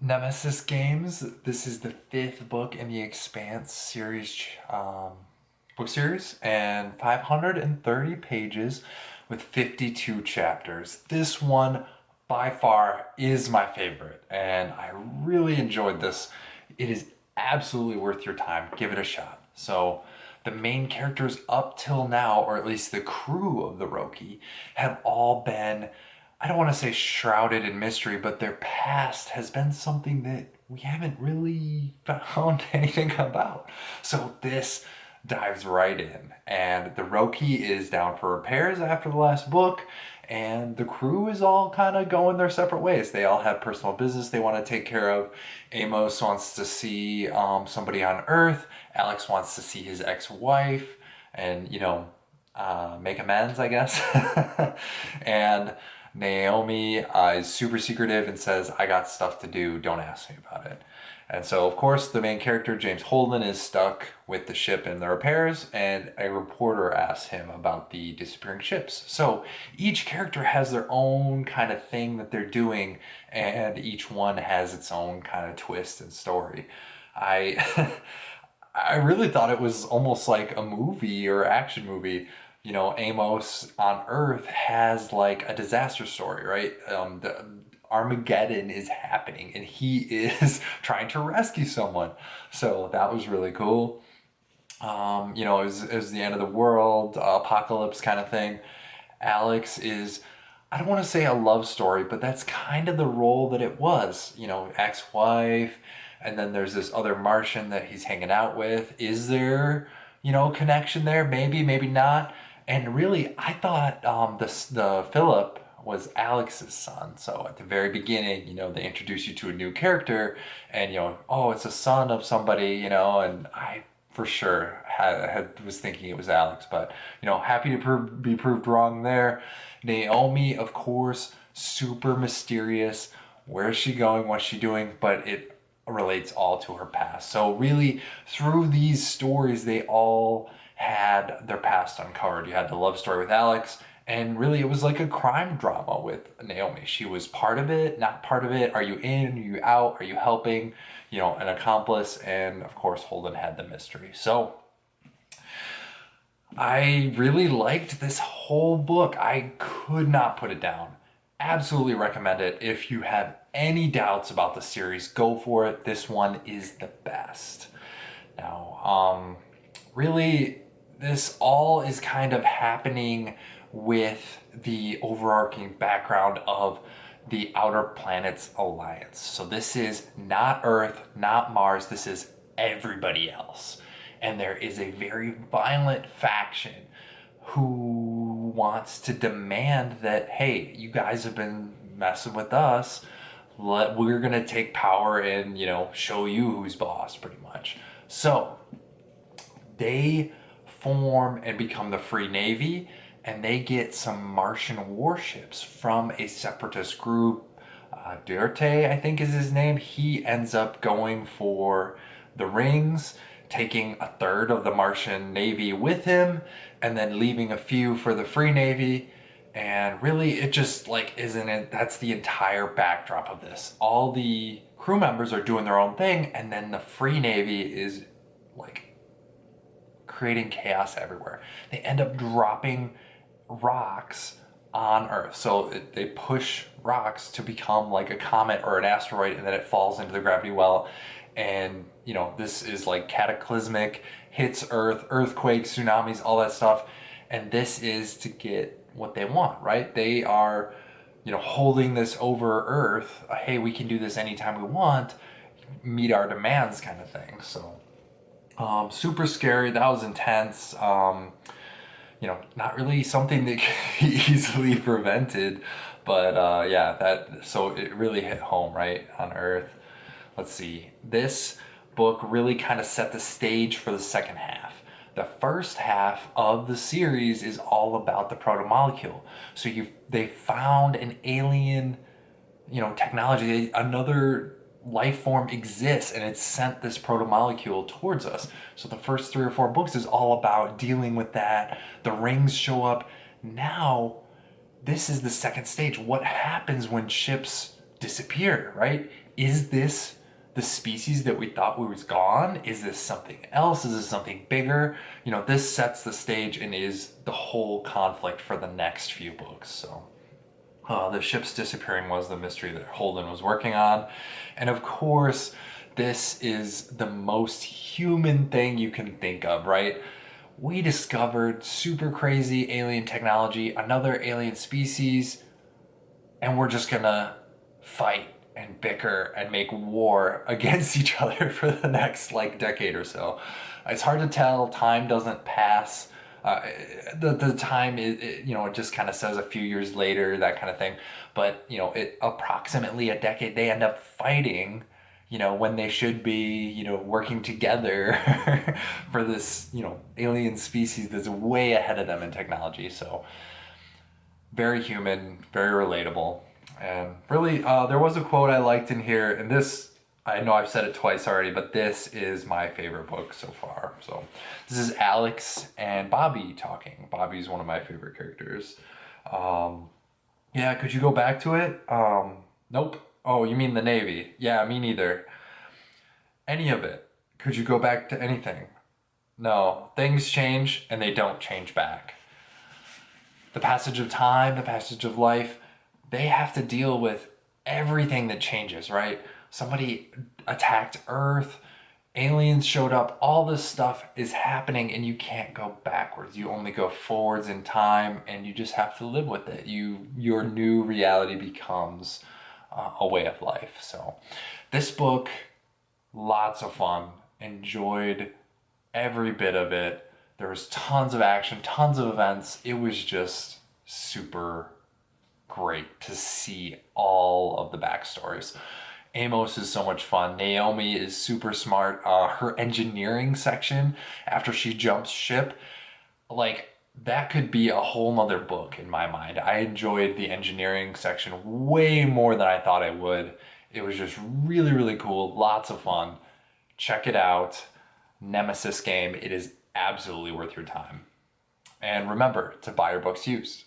Nemesis Games. This is the fifth book in the Expanse series, book series, and 530 pages with 52 chapters. This one, by far, is my favorite, and I really enjoyed this. It is absolutely worth your time. Give it a shot. So, the main characters up till now, or at least the crew of the Roki, have all been, I don't want to say shrouded in mystery, but their past has been something that we haven't really found anything about. So this dives right in. And the Roki is down for repairs after the last book, and the crew is all kind of going their separate ways. They all have personal business they want to take care of. Amos wants to see somebody on Earth. Alex wants to see his ex-wife and, make amends, I guess. And Naomi is super secretive and says, I got stuff to do, don't ask me about it. And so, of course, the main character, James Holden, is stuck with the ship and the repairs, and a reporter asks him about the disappearing ships. So each character has their own kind of thing that they're doing, and each one has its own kind of twist and story. I I really thought it was almost like a movie or action movie. Amos on Earth has like a disaster story, right? The Armageddon is happening and he is trying to rescue someone. So that was really cool. It was the end of the world, apocalypse kind of thing. Alex is, I don't want to say a love story, but that's kind of the role that it was. Ex-wife, and then there's this other Martian that he's hanging out with. Is there, connection there? Maybe, maybe not. And really, I thought the Fillip was Alex's son. So at the very beginning, they introduce you to a new character, and oh, it's a son of somebody, and I for sure was thinking it was Alex, but happy to be proved wrong there. Naomi, of course, super mysterious. Where is she going? What's she doing? But it relates all to her past. So really, through these stories, they all had their past uncovered. You had the love story with Alex, and really it was like a crime drama with Naomi. She was part of it, not part of it. Are you in? Are you out? Are you helping? An accomplice. And of course, Holden had the mystery. So I really liked this whole book. I could not put it down. Absolutely recommend it. If you have any doubts about the series, go for it. This one is the best. Now, really, this all is kind of happening with the overarching background of the Outer Planets Alliance. So this is not Earth, not Mars, this is everybody else. And there is a very violent faction who wants to demand that, hey, you guys have been messing with us. We're going to take power and, show you who's boss, pretty much. So they form and become the Free Navy, and they get some Martian warships from a separatist group. Duarte, I think is his name. He ends up going for the rings, taking a third of the Martian Navy with him, and then leaving a few for the Free Navy. And really, it just isn't it? That's the entire backdrop of this. All the crew members are doing their own thing, and then the Free Navy is creating chaos everywhere. They end up dropping rocks on Earth. So they push rocks to become like a comet or an asteroid, and then it falls into the gravity well. And, this is cataclysmic, hits Earth, earthquakes, tsunamis, all that stuff. And this is to get what they want, right? They are, holding this over Earth. Hey, we can do this anytime we want, meet our demands kind of thing. So super scary. That was intense. Not really something that can be easily prevented, but so it really hit home, right, on Earth. Let's see. This book really kind of set the stage for the second half. The first half of the series is all about the protomolecule. So they found an alien, technology, another life form exists, and it's sent this protomolecule towards us. So the first 3 or 4 books is all about dealing with that. The rings show up. Now, this is the second stage. What happens when ships disappear, right? Is this the species that we thought was gone? Is this something else? Is this something bigger? You know, this sets the stage and is the whole conflict for the next few books. So the ship's disappearing was the mystery that Holden was working on. And of course, this is the most human thing you can think of, right? We discovered super crazy alien technology, another alien species, and we're just gonna fight and bicker and make war against each other for the next like decade or so. It's hard to tell. Time doesn't pass. The time is, it just kind of says a few years later, that kind of thing. But it approximately a decade. They end up fighting. When they should be, working together for this, alien species that's way ahead of them in technology. So very human, very relatable. And really, there was a quote I liked in here, and this, I know I've said it twice already, but this is my favorite book so far. So this is Alex and Bobby talking. Bobby's one of my favorite characters. Yeah, could you go back to it? Nope. Oh, you mean the Navy? Yeah, me neither. Any of it. Could you go back to anything? No. Things change and they don't change back. The passage of time, the passage of life, they have to deal with everything that changes, right? Somebody attacked Earth, aliens showed up, all this stuff is happening and you can't go backwards. You only go forwards in time and you just have to live with it. Your new reality becomes a way of life. So this book, lots of fun, enjoyed every bit of it. There was tons of action, tons of events. It was just super great to see all of the backstories. Amos is so much fun. Naomi is super smart. Her engineering section after she jumps ship, like that could be a whole nother book in my mind. I enjoyed the engineering section way more than I thought I would. It was just really, really cool. Lots of fun. Check it out. Nemesis Game. It is absolutely worth your time. And remember to buy your books used.